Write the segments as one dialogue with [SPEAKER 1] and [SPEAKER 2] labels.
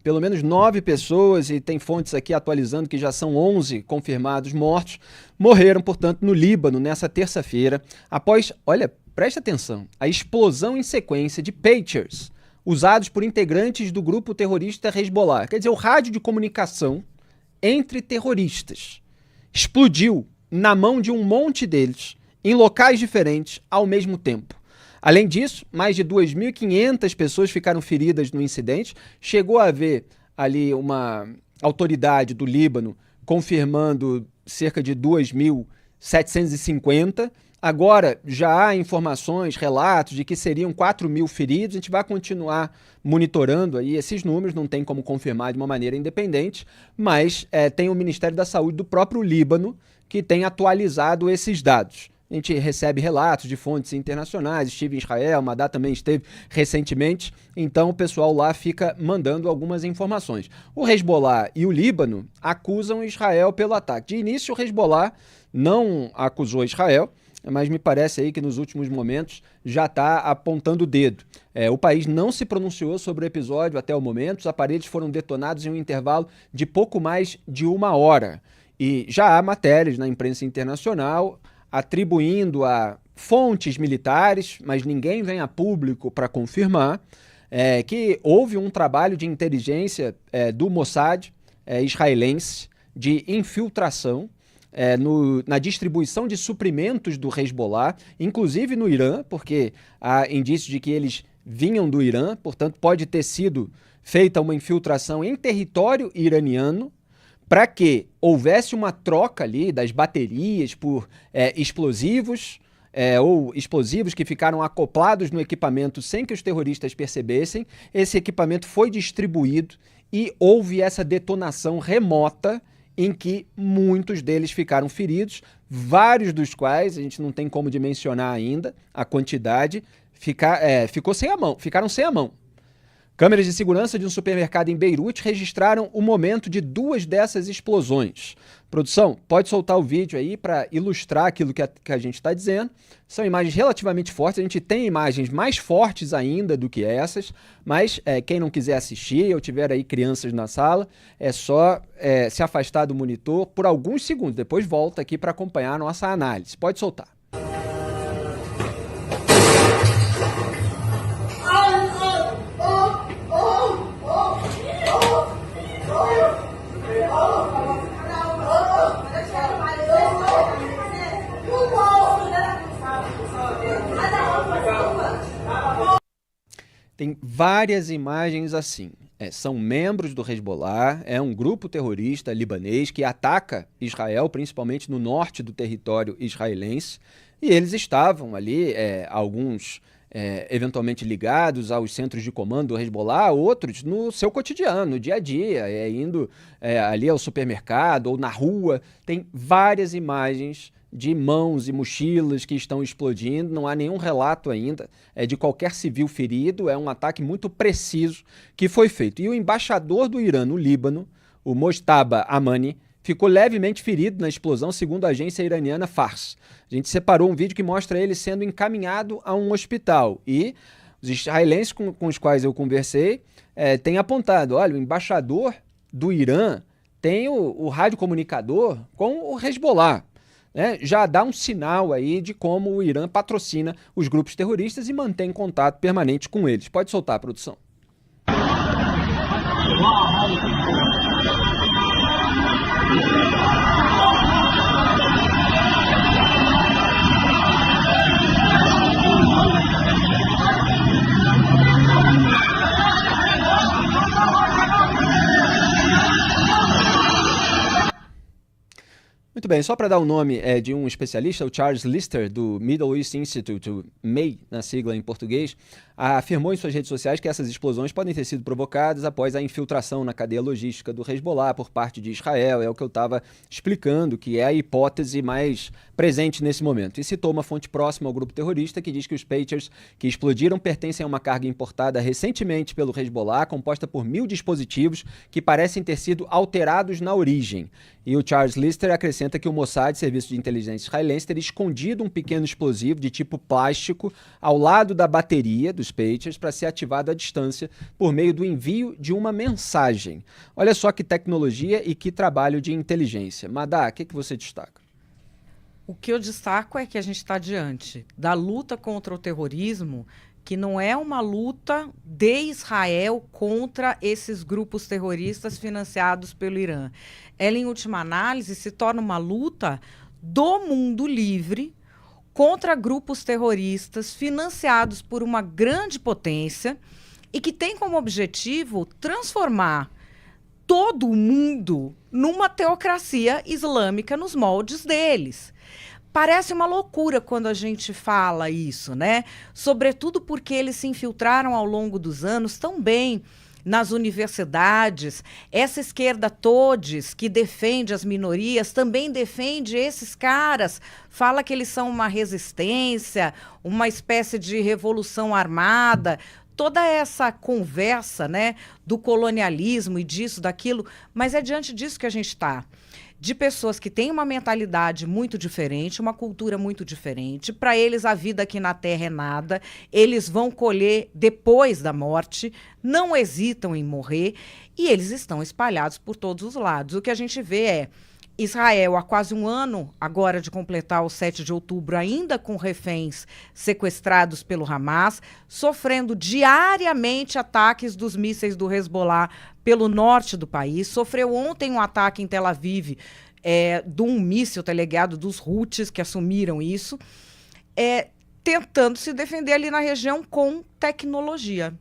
[SPEAKER 1] Pelo menos 9 pessoas, e tem fontes aqui atualizando que já são 11 confirmados mortos, morreram, portanto, no Líbano nessa terça-feira, após, olha, presta atenção, a explosão em sequência de pagers usados por integrantes do grupo terrorista Hezbollah. Quer dizer, o rádio de comunicação entre terroristas explodiu na mão de um monte deles, em locais diferentes, ao mesmo tempo. Além disso, mais de 2.500 pessoas ficaram feridas no incidente. Chegou a haver ali uma autoridade do Líbano confirmando cerca de 2.750. Agora já há informações, relatos de que seriam 4.000 feridos. A gente vai continuar monitorando aí esses números, não tem como confirmar de uma maneira independente, mas tem o Ministério da Saúde do próprio Líbano que tem atualizado esses dados. A gente recebe relatos de fontes internacionais, estive em Israel, Madá também esteve recentemente, então o pessoal lá fica mandando algumas informações. O Hezbollah e o Líbano acusam Israel pelo ataque. De início, o Hezbollah não acusou Israel, mas me parece aí que nos últimos momentos já está apontando o dedo. O país não se pronunciou sobre o episódio até o momento, os aparelhos foram detonados em um intervalo de pouco mais de 1 hora. E já há matérias na imprensa internacional atribuindo a fontes militares, mas ninguém vem a público para confirmar, que houve um trabalho de inteligência do Mossad israelense de infiltração na distribuição de suprimentos do Hezbollah, inclusive no Irã, porque há indícios de que eles vinham do Irã, portanto pode ter sido feita uma infiltração em território iraniano, para que houvesse uma troca ali das baterias por explosivos, ou explosivos que ficaram acoplados no equipamento sem que os terroristas percebessem. Esse equipamento foi distribuído e houve essa detonação remota em que muitos deles ficaram feridos, vários dos quais, a gente não tem como dimensionar ainda a quantidade, ficaram sem a mão. Câmeras de segurança de um supermercado em Beirute registraram o momento de 2 dessas explosões. Produção, pode soltar o vídeo aí para ilustrar aquilo que a gente está dizendo. São imagens relativamente fortes, a gente tem imagens mais fortes ainda do que essas, mas quem não quiser assistir ou tiver aí crianças na sala, é só se afastar do monitor por alguns segundos, depois volta aqui para acompanhar a nossa análise. Pode soltar. Tem várias imagens assim. São membros do Hezbollah, é um grupo terrorista libanês que ataca Israel, principalmente no norte do território israelense, e eles estavam ali, alguns eventualmente ligados aos centros de comando do Hezbollah, outros no seu cotidiano, no dia a dia, indo ali ao supermercado ou na rua. Tem várias imagens de mãos e mochilas que estão explodindo, não há nenhum relato ainda de qualquer civil ferido, é um ataque muito preciso que foi feito. E o embaixador do Irã no Líbano, o Mojtaba Amani, ficou levemente ferido na explosão, segundo a agência iraniana Fars. A gente separou um vídeo que mostra ele sendo encaminhado a um hospital, e os israelenses com os quais eu conversei têm apontado, olha, o embaixador do Irã tem o radiocomunicador com o Hezbollah. Já dá um sinal aí de como o Irã patrocina os grupos terroristas e mantém contato permanente com eles. Pode soltar a produção. Muito bem, só para dar o nome de um especialista, o Charles Lister, do Middle East Institute, o MEI, na sigla em português, afirmou em suas redes sociais que essas explosões podem ter sido provocadas após a infiltração na cadeia logística do Hezbollah por parte de Israel. É o que eu estava explicando, que é a hipótese mais presente nesse momento. E citou uma fonte próxima ao grupo terrorista que diz que os pagers que explodiram pertencem a uma carga importada recentemente pelo Hezbollah, composta por 1.000 dispositivos que parecem ter sido alterados na origem. E o Charles Lister acrescenta que o Mossad, serviço de inteligência israelense, teria escondido um pequeno explosivo de tipo plástico ao lado da bateria dos dos pagers para ser ativado à distância por meio do envio de uma mensagem. Olha só que tecnologia e que trabalho de inteligência. Madá, o que você destaca?
[SPEAKER 2] O que eu destaco é que a gente está diante da luta contra o terrorismo, que não é uma luta de Israel contra esses grupos terroristas financiados pelo Irã. Ela, em última análise, se torna uma luta do mundo livre contra grupos terroristas financiados por uma grande potência e que tem como objetivo transformar todo o mundo numa teocracia islâmica nos moldes deles. Parece uma loucura quando a gente fala isso, né? Sobretudo porque eles se infiltraram ao longo dos anos tão bem nas universidades. Essa esquerda todes que defende as minorias também defende esses caras. Fala que eles são uma resistência, uma espécie de revolução armada. Toda essa conversa, né, do colonialismo e disso, daquilo, mas é diante disso que a gente está. De pessoas que têm uma mentalidade muito diferente, uma cultura muito diferente. Para eles, a vida aqui na Terra é nada. Eles vão colher depois da morte, não hesitam em morrer, e eles estão espalhados por todos os lados. O que a gente vê é Israel, há quase um ano, agora de completar o 7 de outubro, ainda com reféns sequestrados pelo Hamas, sofrendo diariamente ataques dos mísseis do Hezbollah pelo norte do país. Sofreu ontem um ataque em Tel Aviv de um míssil teleguiado dos Houthis, que assumiram isso, tentando se defender ali na região com tecnologia.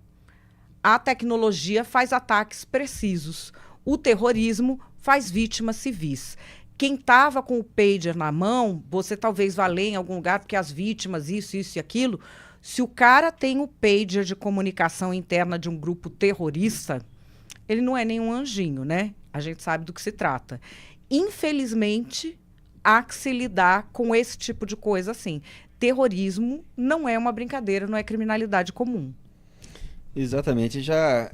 [SPEAKER 2] A tecnologia faz ataques precisos. O terrorismo faz vítimas civis. Quem estava com o pager na mão, você talvez vá ler em algum lugar, porque as vítimas, isso e aquilo. Se o cara tem o pager de comunicação interna de um grupo terrorista, ele não é nenhum anjinho, né? A gente sabe do que se trata. Infelizmente, há que se lidar com esse tipo de coisa assim. Terrorismo não é uma brincadeira, não é criminalidade comum.
[SPEAKER 1] Exatamente. Já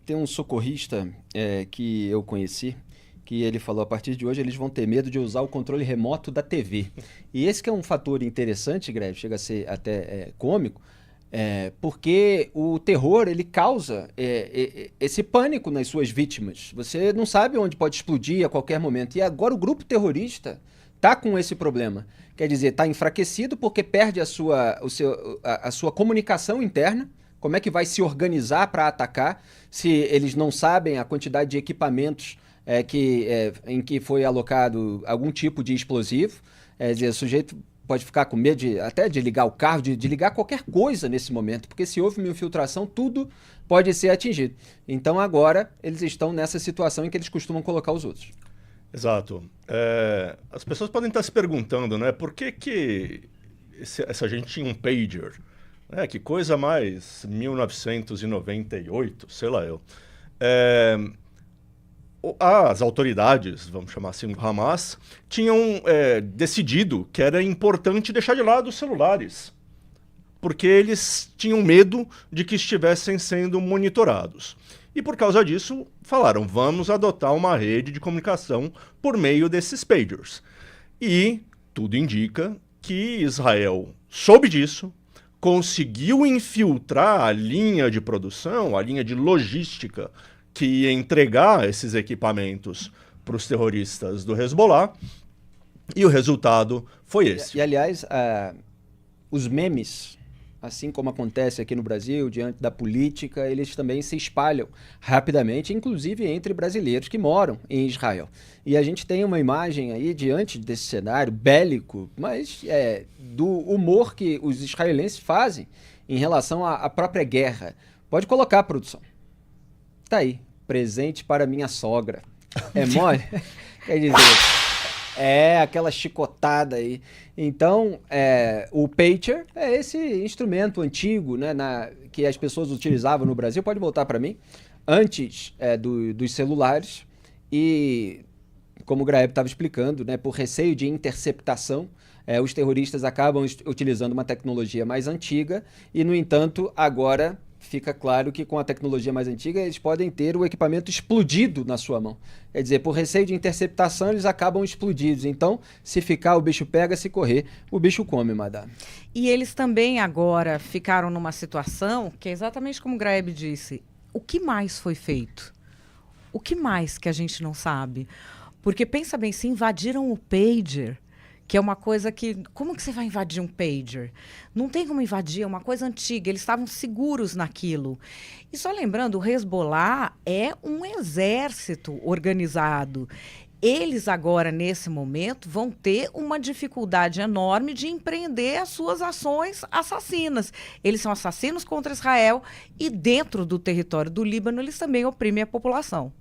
[SPEAKER 1] tem um socorrista que eu conheci, que ele falou, a partir de hoje eles vão ter medo de usar o controle remoto da TV. E esse que é um fator interessante, Greve, chega a ser até cômico, porque o terror ele causa esse pânico nas suas vítimas. Você não sabe onde pode explodir a qualquer momento. E agora o grupo terrorista está com esse problema. Quer dizer, está enfraquecido porque perde a sua comunicação interna. Como é que vai se organizar para atacar se eles não sabem a quantidade de equipamentos em que foi alocado algum tipo de explosivo? Quer dizer, o sujeito pode ficar com medo até de ligar o carro, de ligar qualquer coisa nesse momento, porque se houve uma infiltração, tudo pode ser atingido. Então agora eles estão nessa situação em que eles costumam colocar os outros.
[SPEAKER 3] Exato. As pessoas podem estar se perguntando, né, por que essa gente tinha um pager? Que coisa mais 1998, sei lá eu. As autoridades, vamos chamar assim, do Hamas, tinham decidido que era importante deixar de lado os celulares, porque eles tinham medo de que estivessem sendo monitorados. E por causa disso, falaram, vamos adotar uma rede de comunicação por meio desses pagers. E tudo indica que Israel soube disso, conseguiu infiltrar a linha de produção, a linha de logística que ia entregar esses equipamentos para os terroristas do Hezbollah, e o resultado foi esse.
[SPEAKER 1] E aliás, os memes, assim como acontece aqui no Brasil, diante da política, eles também se espalham rapidamente, inclusive entre brasileiros que moram em Israel. E a gente tem uma imagem aí, diante desse cenário bélico, mas do humor que os israelenses fazem em relação à própria guerra. Pode colocar, produção. Tá aí, presente para minha sogra. É mole? Quer dizer, aquela chicotada aí. Então, o pager é esse instrumento antigo, né, que as pessoas utilizavam no Brasil, pode voltar para mim, antes dos celulares. E, como o Graeb estava explicando, né, por receio de interceptação, os terroristas acabam utilizando uma tecnologia mais antiga e, no entanto, agora fica claro que com a tecnologia mais antiga eles podem ter o equipamento explodido na sua mão. Quer dizer, por receio de interceptação, eles acabam explodidos. Então, se ficar, o bicho pega, se correr, o bicho come, madame.
[SPEAKER 2] E eles também agora ficaram numa situação que é exatamente como o Graeb disse. O que mais foi feito? O que mais que a gente não sabe? Porque pensa bem, se invadiram o pager, que é uma coisa que... Como que você vai invadir um pager? Não tem como invadir, é uma coisa antiga. Eles estavam seguros naquilo. E só lembrando, o Hezbollah é um exército organizado. Eles agora, nesse momento, vão ter uma dificuldade enorme de empreender as suas ações assassinas. Eles são assassinos contra Israel e dentro do território do Líbano eles também oprimem a população.